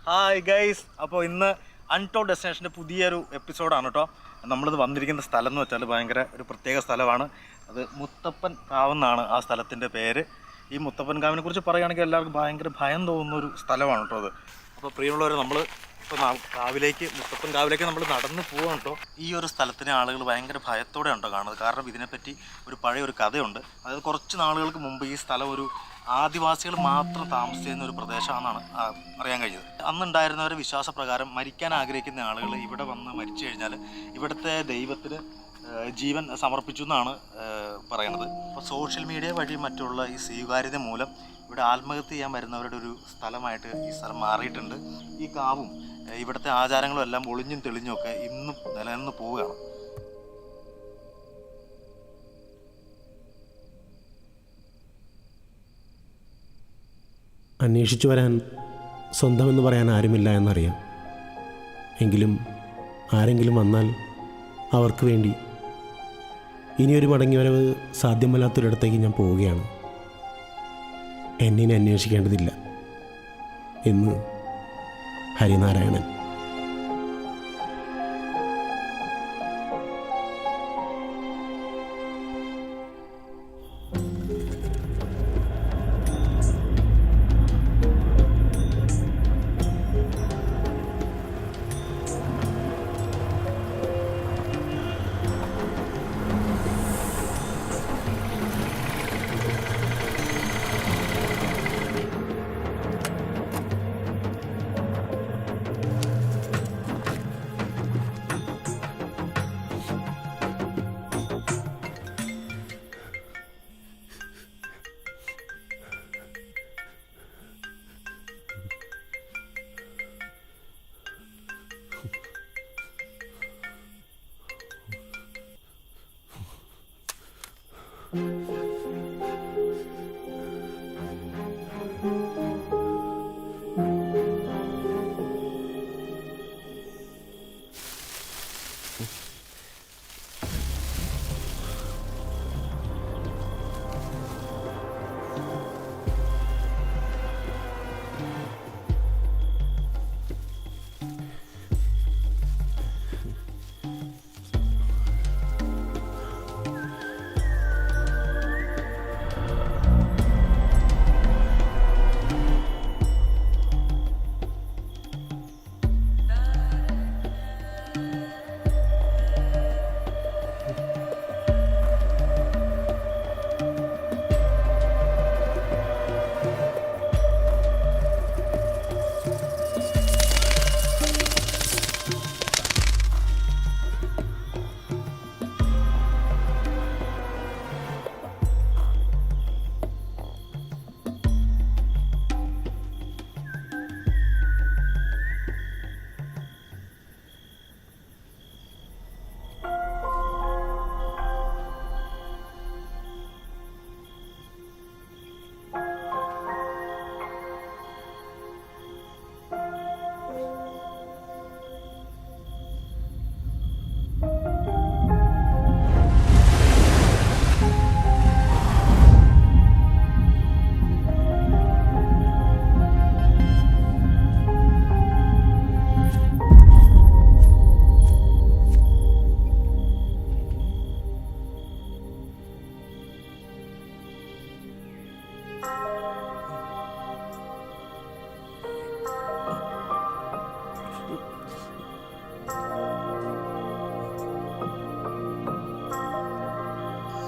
Hi guys, അപ്പോൾ ഇന്ന് untold ഡെസ്റ്റിനേഷൻ്റെ പുതിയൊരു എപ്പിസോഡാണ് കേട്ടോ. നമ്മളിത് വന്നിരിക്കുന്ന സ്ഥലം എന്ന് വെച്ചാൽ ഭയങ്കര ഒരു പ്രത്യേക സ്ഥലമാണ്. അത് മുത്തപ്പൻ കാവെന്നാണ് ആ സ്ഥലത്തിൻ്റെ പേര്. ഈ മുത്തപ്പൻ കാവിനെ കുറിച്ച് പറയുകയാണെങ്കിൽ എല്ലാവർക്കും ഭയങ്കര ഭയം തോന്നുന്നൊരു സ്ഥലമാണ് കേട്ടോ അത്. അപ്പോൾ പ്രിയമുള്ളവർ, നമ്മൾ ഇപ്പോൾ മുത്തപ്പൻ കാവിലേക്ക് നമ്മൾ നടന്നു പോവാണ് കേട്ടോ. ഈ ഒരു സ്ഥലത്തിനെ ആളുകൾ ഭയങ്കര ഭയത്തോടെ ഉണ്ടോ കാണുന്നത്. കാരണം ഇതിനെപ്പറ്റി ഒരു പഴയൊരു കഥയുണ്ട്. അതായത് കുറച്ച് നാളുകൾക്ക് മുമ്പ് ഈ സ്ഥലം ഒരു ആദിവാസികൾ മാത്രം താമസിച്ചിരുന്ന ഒരു പ്രദേശമാണെന്നാണ് അറിയാൻ കഴിഞ്ഞത്. അന്നുണ്ടായിരുന്നവരെ വിശ്വാസപ്രകാരം മരിക്കാൻ ആഗ്രഹിക്കുന്ന ആളുകൾ ഇവിടെ വന്ന് മരിച്ചു കഴിഞ്ഞാൽ ഇവിടുത്തെ ദൈവത്തിന് ജീവൻ സമർപ്പിച്ചു എന്നാണ് പറയുന്നത്. അപ്പോൾ സോഷ്യൽ മീഡിയ വഴി മറ്റുള്ള ഈ സ്വീകാര്യത മൂലം ഇവിടെ ആത്മഹത്യ ചെയ്യാൻ വരുന്നവരുടെ ഒരു സ്ഥലമായിട്ട് ഈ സ്ഥലം മാറിയിട്ടുണ്ട്. ഈ കാവും ഇവിടുത്തെ ആചാരങ്ങളും എല്ലാം ഒളിഞ്ഞും തെളിഞ്ഞും ഒക്കെ ഇന്നും നിലനിന്ന് പോവുകയാണ്. അന്വേഷിച്ചു വരാൻ സ്വന്തമെന്ന് പറയാൻ ആരുമില്ല എന്നറിയാം. എങ്കിലും ആരെങ്കിലും വന്നാൽ അവർക്ക് വേണ്ടി ഇനിയൊരു മടങ്ങിവരവ് സാധ്യമല്ലാത്തൊരിടത്തേക്ക് ഞാൻ പോവുകയാണ്. എന്നിനെ അന്വേഷിക്കേണ്ടതില്ല എന്ന് ഹരിനാരായണൻ.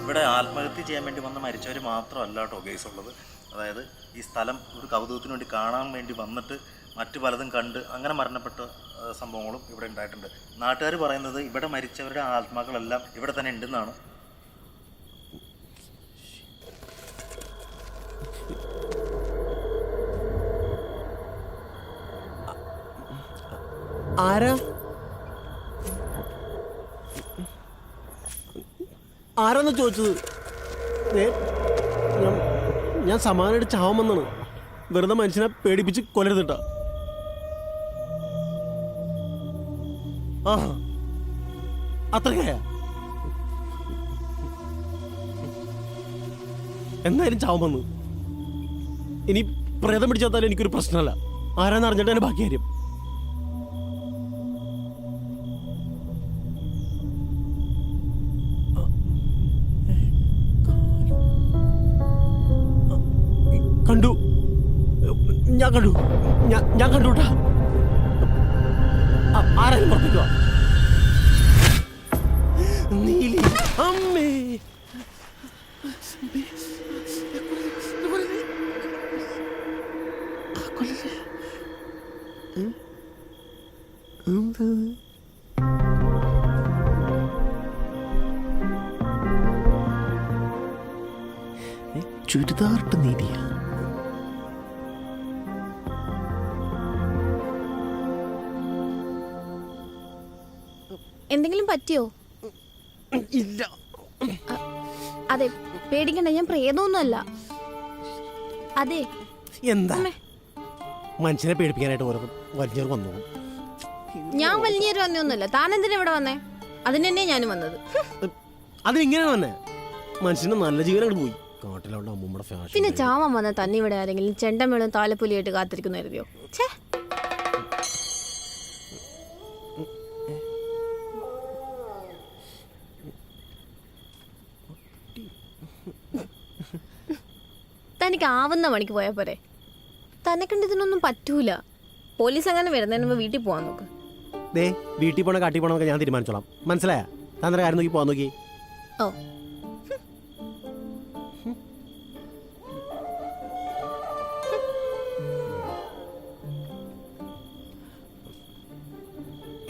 ഇവിടെ ആത്മഹത്യ ചെയ്യാൻ വേണ്ടി വന്ന് മരിച്ചവർ മാത്രമല്ല കേട്ടോ കേസ് ഉള്ളത്. അതായത് ഈ സ്ഥലം ഒരു കൗതുകത്തിന് വേണ്ടി കാണാൻ വേണ്ടി വന്നിട്ട് മറ്റു പലതും കണ്ട് അങ്ങനെ മരണപ്പെട്ട സംഭവങ്ങളും ഇവിടെ ഉണ്ടായിട്ടുണ്ട്. നാട്ടുകാർ പറയുന്നത് ഇവിടെ മരിച്ചവരുടെ ആത്മാക്കളെല്ലാം ഇവിടെ തന്നെ ഉണ്ടെന്നാണ്. ആരാന്ന് ചോദിച്ചത്? ഞാൻ സമാധാനമായിട്ട് ചാവാമെന്നാണ്. വെറുതെ മനുഷ്യനെ പേടിപ്പിച്ച് കൊല്ലരുതിട്ടാ. ആ അത്രയാ. എന്തായാലും ചാവുമെന്ന്. ഇനി പ്രേതം പിടിച്ചാൽ എനിക്കൊരു പ്രശ്നമല്ല. ആരാന്ന് അറിഞ്ഞിട്ട് തന്നെ ബാക്കി കാര്യം. കണ്ടു, ഞാൻ കണ്ടു, ഞാൻ കണ്ടുട്ടാ. ആരായാലും പുറത്തേക്ക് വാ. നീലി അമ്മേ, ചുരിദാറിട്ട് നീലിയ. എന്തെങ്കിലും പറ്റിയോ? ഇല്ല. അതെ, പേടിക്കണ്ട, ഞാൻ പ്രേതമൊന്നുമല്ല. അതെ, എന്താ മനുഷ്യനെ പേടിപ്പിക്കാനായിട്ട് ഓരോ വലിഞ്ഞവർ വന്നു. ഞാൻ വലിയൊരു വന്നൊന്നുമല്ല. താൻ എന്തിനാ ഇവിടെ വന്നേ? അതിന് തന്നെ ഞാനും വന്നത്. അതിനിങ്ങനെയാണ് വന്നേ. മനുഷ്യന്റെ നല്ല ജീവനങ്ങൾ പോയി. കാട്ടിലോട്ട് അമ്മൂമ്മയുടെ ഫാഷൻ. പിന്നെ ചാമം വന്ന തന്നെ ഇവിടെ ആരെങ്കിലും ചെണ്ടമേളും താലപ്പൊലിയായിട്ട് കാത്തിരിക്കുന്ന കരുതിയോ? ഛേ, തനിക്ക് ആവുന്ന പണിക്ക് പോയാൽ പോരെ. തന്നെ കണ്ട് ഇതിനൊന്നും പറ്റൂല. പോലീസ് അങ്ങനെ വരുന്നതിന് മുമ്പ് വീട്ടിൽ പോകാൻ നോക്ക്. ദേ, വീട്ടിൽ പോണോ കാട്ടിൽ പോണോ ഞാൻ തീരുമാനിച്ചോളാം. മനസ്സിലായ? താൻ കാര്യം നോക്കി പോകാൻ നോക്കി. ഓ,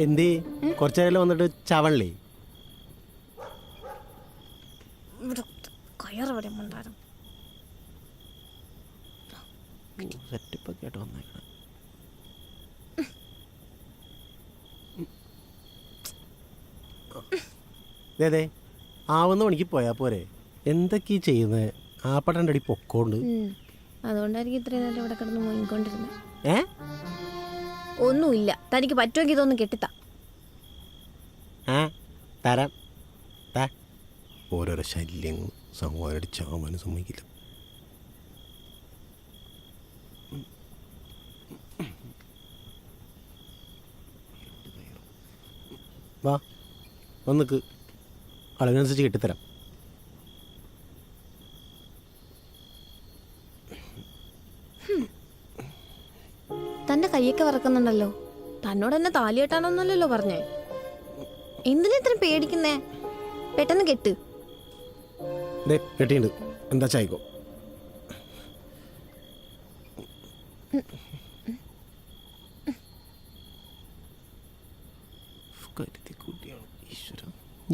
എന്തേ കുറച്ചേരം വന്നിട്ട് ചവണില്ലേ? കയറവിടെ ഉണ്ടായിരുന്നു. സെറ്റപ്പൊക്കെ ആയിട്ട് വന്നേക്കണം. അതെ, ആവുന്ന പണിക്ക് പോയാ പോരെ. എന്തൊക്കെയാ ചെയ്യുന്നത്? ആപ്പട്ടൻ്റെ അടി പൊക്കോണ്ട്. അതുകൊണ്ടായിരിക്കും ഇത്രയും നേരം ഇവിടെ കിടന്ന് മുങ്ങിക്കൊണ്ടിരുന്നത്. ഏ, ഒന്നുമില്ല. തനിക്ക് പറ്റുമെങ്കിൽ ഇതൊന്നും കെട്ടിത്താ. തരാം. ഓരോരോ ശല്യങ്ങൾ സംവാരടിച്ചാവാനും സമ്മതിക്കില്ല. വാ, ഒന്നിക്ക് അളവിനനുസരിച്ച് കെട്ടിത്തരാം. തന്റെ കൈയൊക്കെ വറക്കുന്നുണ്ടല്ലോ. തന്നോട് എന്നെ താലി കെട്ടാനൊന്നുമല്ലല്ലോ പറഞ്ഞേ. എന്തിനാ ഇത്ര പേടിക്കുന്നേ? പെട്ടെന്ന് കെട്ട്. കെട്ടിയുണ്ട്, എന്താ ചായക്കോ? ഈശ്വര,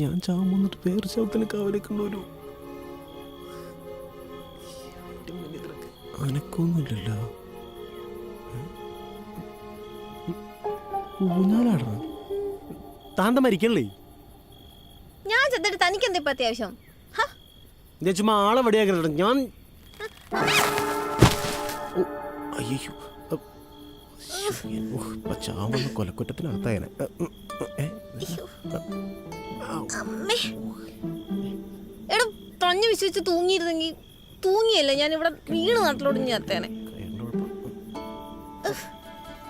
ഞാൻ ചാവുന്നിട്ട് വേറെ ശബ്ദത്തിന് കാവലേക്കൊണ്ടൊരു അനക്കൊന്നുമില്ലല്ലോ. ഊഞ്ഞാലാടണം. താന്ത മരിക്കണല്ലേ? ഞാൻ ചെന്നിട്ട് തനിക്ക് എന്താ ഇപ്പൊ അത്യാവശ്യം? ചുമ്മാ ആളെ വടിയാക്കണ്ട. ഞാൻ അയ്യോ ചാവുന്ന കൊലക്കുറ്റത്തിനടുത്തായനെ. എടാ, തഞ്ഞു വിശ്വസിച്ച് തൂങ്ങിയിരുന്നെങ്കിൽ തൂങ്ങിയല്ല ഞാൻ ഇവിടെ വീണ് നാട്ടിലോട് ചേർത്തേനെ.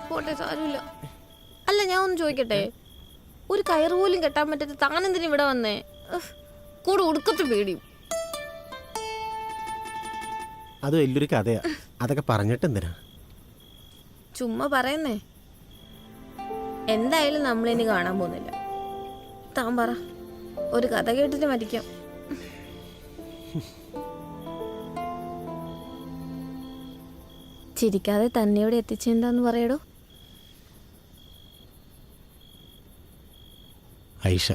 പോട്ടെ, സാരമില്ല. അല്ല, ഞാൻ ഒന്ന് ചോദിക്കട്ടെ, ഒരു കയറ് പോലും കെട്ടാൻ പറ്റാത്ത താനെന്തിനാ ഇവിടെ വന്നേ? കൂടെ ഉടുക്കത്തെ പേടിയും. അത് വലിയൊരു കഥയാ. അതൊക്കെ പറഞ്ഞിട്ട് എന്തിനാ? ചുമ്മാ പറയുന്നേ. എന്തായാലും നമ്മളിനി കാണാൻ പോകുന്നില്ല. താൻ പറ, ഒരു കഥ കേട്ടിട്ട് മരിക്കാം. ചിരിക്കാതെ തന്നെ ഇവിടെ എത്തിച്ചെന്താന്ന് പറയടോ. ഐഷ.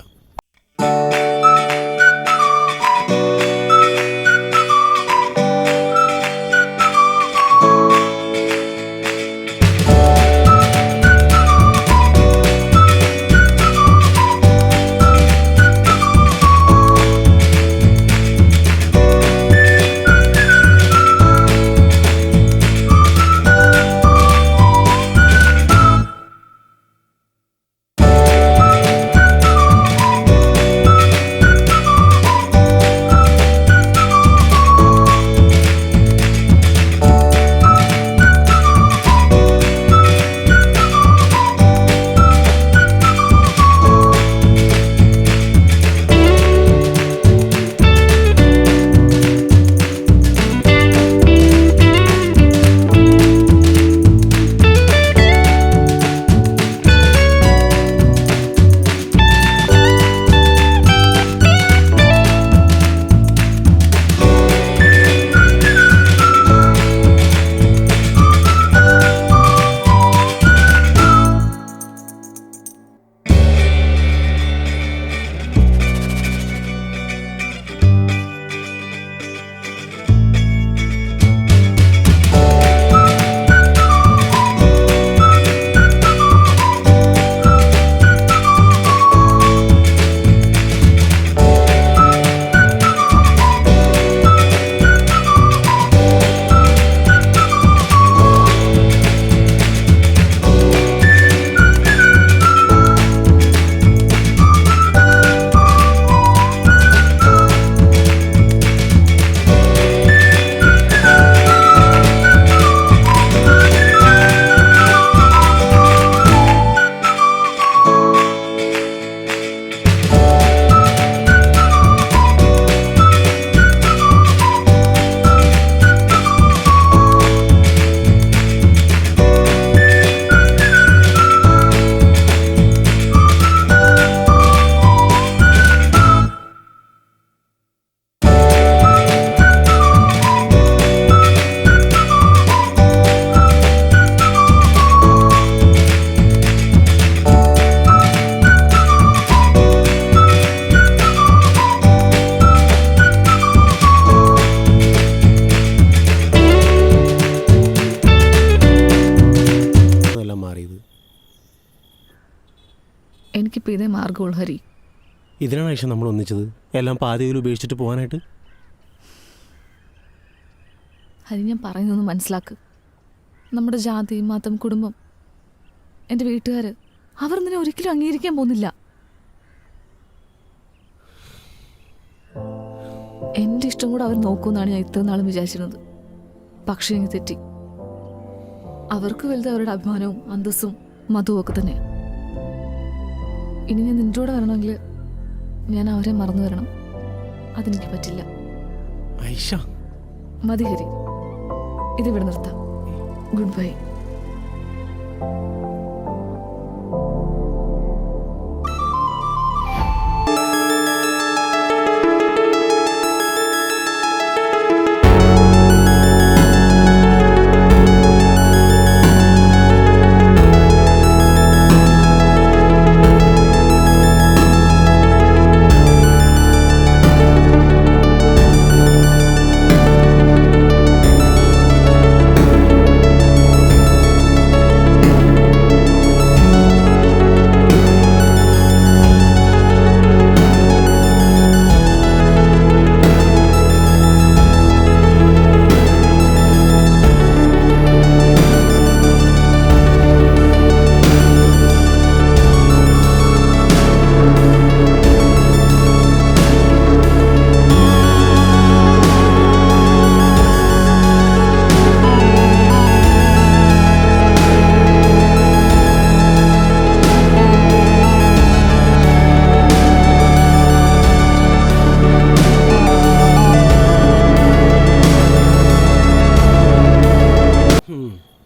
മാറിയത്? എനിക്കിപ്പോൾ ഇതേ മാർഗമുള്ളൂ ഹരി. ഇതിനാണ് ആയിഷ നമ്മൾ ഒന്നിച്ചത്, എല്ലാം പാതിയിൽ ഉപേക്ഷിച്ചിട്ട് പോകാനായിട്ട്? ഹരി, ഞാൻ പറയുന്നൊന്ന് മനസ്സിലാക്ക്. നമ്മുടെ ജാതി, മതം, കുടുംബം, എൻ്റെ വീട്ടുകാർ, അവർ നിന്നെ ഒരിക്കലും അംഗീകരിക്കാൻ പോകുന്നില്ല. എൻ്റെ ഇഷ്ടം കൂടെ അവർ നോക്കുമെന്നാണ് ഞാൻ ഇത്ര നാളും വിചാരിച്ചിരുന്നത്. പക്ഷേ എനിക്ക് തെറ്റി. അവർക്ക് വലുത് അവരുടെ അഭിമാനവും അന്തസ്സും മതവും ഒക്കെ തന്നെയാണ്. ഇനി ഞാൻ നിൻ്റെ കൂടെ വരണമെങ്കിൽ ഞാൻ അവരെ മറന്നു വരണം. അതെനിക്ക് പറ്റില്ല. ആയിഷ, മതി ഹരി, ഇതിവിടെ നിർത്താം. Good bye.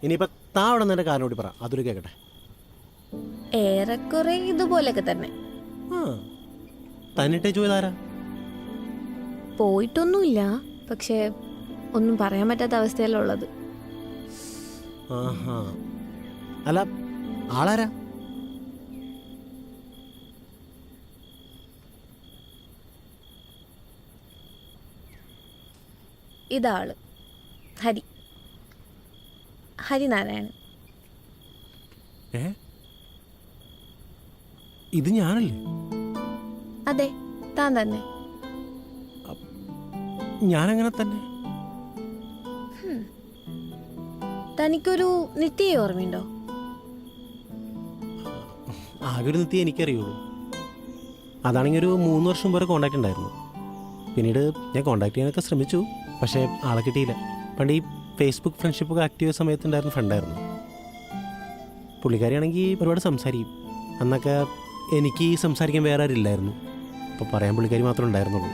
ഇനിയിപ്പോൾ താ അവിടെ നിന്ന് എൻ്റെ കാലിനോട് പറ, അതൊരു കേൾക്കട്ടെ. ഏറെക്കുറെ ഇതുപോലൊക്കെ തന്നെ. ആ, തന്നിട്ടേ ചോദിതാരാ? പോയിട്ടൊന്നുമില്ല, പക്ഷേ ഒന്നും പറയാൻ പറ്റാത്ത അവസ്ഥയിലുള്ളത്. ആഹാ, അല്ല ആളാരാ? ഇതാള് ഹരിനാരായണൻ. ഏ, ഇത് ഞാനല്ലേ? അതെ, താൻ തന്നെ. ഞാനങ്ങനെ തന്നെ. തനിക്കൊരു നിത്യയെ ഓർമ്മയുണ്ടോ? ആകെ ഒരു നിത്യം എനിക്കറിയുള്ളൂ. അതാണെങ്കിൽ ഒരു 3 വർഷം വരെ കോണ്ടാക്ട് ഉണ്ടായിരുന്നു. പിന്നീട് ഞാൻ കോണ്ടാക്ട് ചെയ്യാനൊക്കെ ശ്രമിച്ചു, പക്ഷേ ആളെ കിട്ടിയില്ല. പണ്ട് ഈ ഫേസ്ബുക്ക് ഫ്രണ്ട്ഷിപ്പൊക്കെ ആക്റ്റീവ് സമയത്തുണ്ടായിരുന്ന ഫ്രണ്ടായിരുന്നു. പുള്ളിക്കാരിയാണെങ്കിൽ ഒരുപാട് സംസാരിക്കും. അന്നൊക്കെ എനിക്ക് സംസാരിക്കാൻ വേറെ ആരില്ലായിരുന്നു. അപ്പോൾ പറയാൻ പുള്ളിക്കാരി മാത്രമേ ഉണ്ടായിരുന്നുള്ളൂ.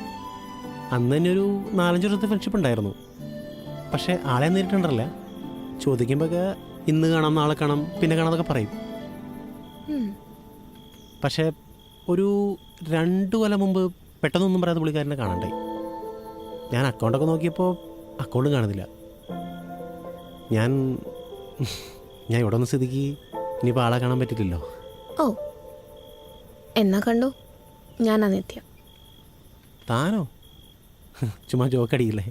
അന്ന് തന്നെ ഒരു 4-5 വർഷത്തെ ഫ്രണ്ട്ഷിപ്പ് ഉണ്ടായിരുന്നു. പക്ഷേ ആളെ നേരിട്ടുണ്ടല്ല, ചോദിക്കുമ്പോഴൊക്കെ ഇന്ന് കാണാം, നാളെ കാണാം, പിന്നെ കാണാമെന്നൊക്കെ പറയും. പക്ഷേ ഒരു 2 കൊല്ലം മുമ്പ് പെട്ടെന്നൊന്നും പറയാതെ പുള്ളിക്കാരനെ കാണണ്ടായി. ഞാൻ അക്കൗണ്ടൊക്കെ നോക്കിയപ്പോൾ അക്കൗണ്ടും കാണുന്നില്ല. ഞാൻ ഇവിടെ വന്ന സ്ഥിതിക്ക് ഇനിയിപ്പോൾ ആളെ കാണാൻ പറ്റില്ലല്ലോ. ഓ, എന്നാ കണ്ടു, ഞാനാ നിത്യ. താനോ? ചുമ്മാ ജോക്കടിയില്ലേ?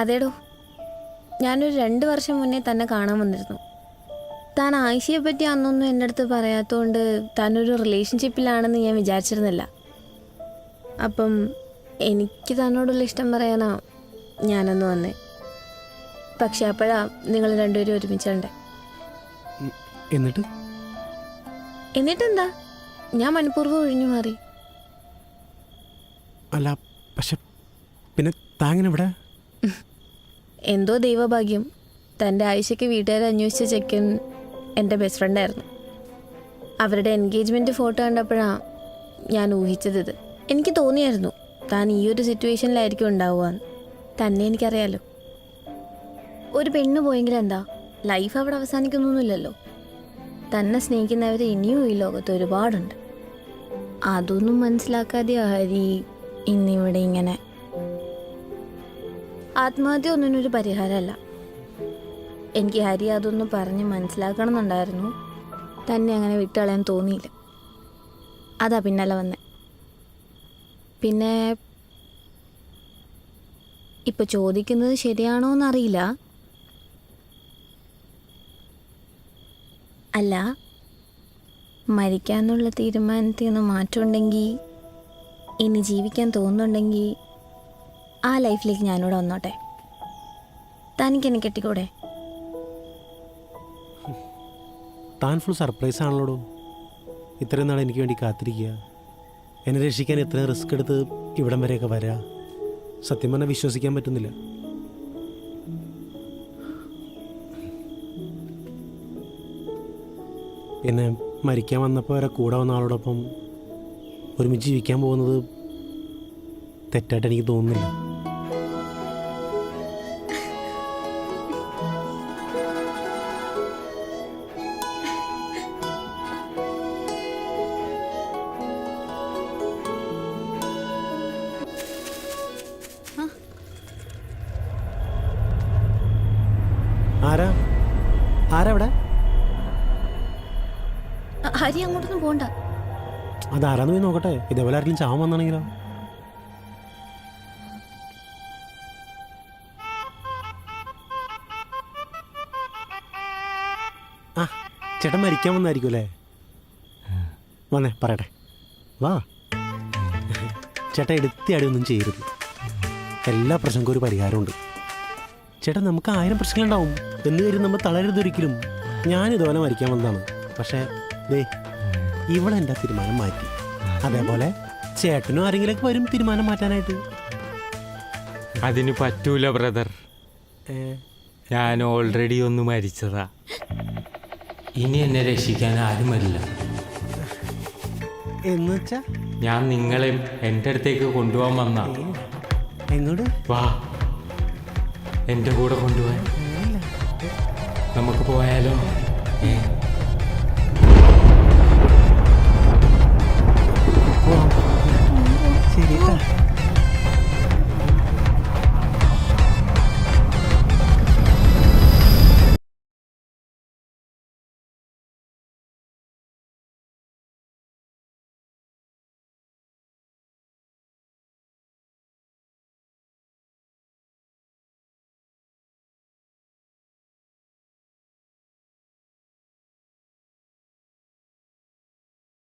അതേടോ, ഞാനൊരു 2 വർഷം മുന്നേ തന്നെ കാണാൻ വന്നിരുന്നു. താൻ ആയിഷയെ പറ്റി അന്നൊന്നും എൻ്റെ അടുത്ത് പറയാത്തതുകൊണ്ട് താനൊരു റിലേഷൻഷിപ്പിലാണെന്ന് ഞാൻ വിചാരിച്ചിരുന്നില്ല. അപ്പം എനിക്ക് തന്നോടുള്ള ഇഷ്ടം പറയാനാ ഞാനന്ന് വന്നേ. പക്ഷെ അപ്പോഴാ നിങ്ങൾ രണ്ടുപേരും ഒരുമിച്ചുണ്ടേ. എന്നിട്ടെന്താ, ഞാൻ മനഃപൂർവ്വം ഒഴിഞ്ഞു മാറി. അല്ല, പക്ഷെ പിന്നെ താങ്ങനെ ഇവിടെ? എന്തോ ദൈവഭാഗ്യം, തൻ്റെ ആയിഷയ്ക്ക് വീട്ടുകാരെ അന്വേഷിച്ച ചെക്കൻ എൻ്റെ ബെസ്റ്റ് ഫ്രണ്ടായിരുന്നു. അവരുടെ എൻഗേജ്മെൻറ്റ് ഫോട്ടോ കണ്ടപ്പോഴാണ് ഞാൻ ഊഹിച്ചത്. ഇത് എനിക്ക് തോന്നിയായിരുന്നു താൻ ഈ ഒരു സിറ്റുവേഷനിലായിരിക്കും ഉണ്ടാവുകയെന്ന്. തന്നെ എനിക്കറിയാലോ. ഒരു പെണ്ണ് പോയെങ്കിൽ എന്താ, ലൈഫ് അവിടെ അവസാനിക്കുന്നൊന്നുമില്ലല്ലോ. തന്നെ സ്നേഹിക്കുന്നവർ ഇനിയും ഈ ലോകത്ത് ഒരുപാടുണ്ട്. അതൊന്നും മനസ്സിലാക്കാതെ ഹരി ഇന്നിവിടെ ഇങ്ങനെ. ആത്മഹത്യ ഒന്നിനൊരു പരിഹാരമല്ല. എനിക്ക് ഹരി അതൊന്ന് പറഞ്ഞ് മനസ്സിലാക്കണം എന്നുണ്ടായിരുന്നു. തന്നെ അങ്ങനെ വിട്ടുകളയാൻ തോന്നിയില്ല. അതാ പിന്നല്ല വന്നേ. പിന്നെ ഇപ്പം ചോദിക്കുന്നത് ശരിയാണോ എന്നറിയില്ല. അല്ല, മരിക്കാന്നുള്ള തീരുമാനത്തിൽ നിന്ന് മാറ്റമുണ്ടെങ്കിൽ, ഇനി ജീവിക്കാൻ തോന്നുന്നുണ്ടെങ്കിൽ ആ ലൈഫിലേക്ക് ഞാനിവിടെ വന്നോട്ടെ. തനിക്ക് എന്നെ കെട്ടിക്കൂടെ? താൻ ഫുൾ സർപ്രൈസ് ആണല്ലോടോ. ഇത്രയും നാൾ എനിക്ക് വേണ്ടി കാത്തിരിക്കുക, എന്നെ രക്ഷിക്കാൻ എത്ര റിസ്ക് എടുത്ത് ഇവിടം വരെയൊക്കെ വരാ. സത്യം പറഞ്ഞാൽ വിശ്വസിക്കാൻ പറ്റുന്നില്ല. പിന്നെ മരിക്കാൻ വന്നപ്പോൾ വരെ കൂടെ വന്ന ആളോടൊപ്പം ഒരുമിച്ച് ജീവിക്കാൻ പോകുന്നത് തെറ്റായിട്ട് എനിക്ക് തോന്നുന്നില്ല. ആരാ ആരാ ഇവിടെ? ഹരി, അങ്ങോട്ടൊന്നും പോണ്ട. അതാരാന്ന് പോയി നോക്കട്ടെ. ഇതേപോലെ ആരെങ്കിലും ചാവാൻ വന്നാണെങ്കിലോ? ആ, ചേട്ടൻ മരിക്കാൻ വന്നായിരിക്കും അല്ലേ? വന്നേ പറയട്ടെ, വാ. ചേട്ടൻ എടുത്തിയാടി ഒന്നും ചെയ്യരുത്. എല്ലാ പ്രശ്നങ്ങൾക്കും ഒരു പരിഹാരമുണ്ട്. ചേട്ടാ, നമുക്ക് 1000 പ്രശ്നങ്ങളുണ്ടാവും എന്ന് കരുതി നമ്മൾ തളരരുതൊരിക്കലും. ഞാനിതുപോലെ മരിക്കാൻ വന്നതാണ്. പക്ഷേ ദേ, ഇവിടെ എൻ്റെ തീരുമാനം മാറ്റി. അതേപോലെ ചേട്ടനും ആരെങ്കിലൊക്കെ വരും തീരുമാനം മാറ്റാനായിട്ട്. അതിന് പറ്റൂല ബ്രദർ. ഞാൻ ഓൾറെഡി ഒന്ന് മരിച്ചതാ. ഇനി എന്നെ രക്ഷിക്കാൻ ആരും വരില്ല. എന്നുവെച്ചാ ഞാൻ നിങ്ങളെ എൻ്റെ അടുത്തേക്ക് കൊണ്ടുപോകാൻ വന്ന. എങ്ങോട്ട്? വാ, എൻ്റെ കൂടെ കൊണ്ടുപോകാൻ. നമുക്ക് പോയാലോ?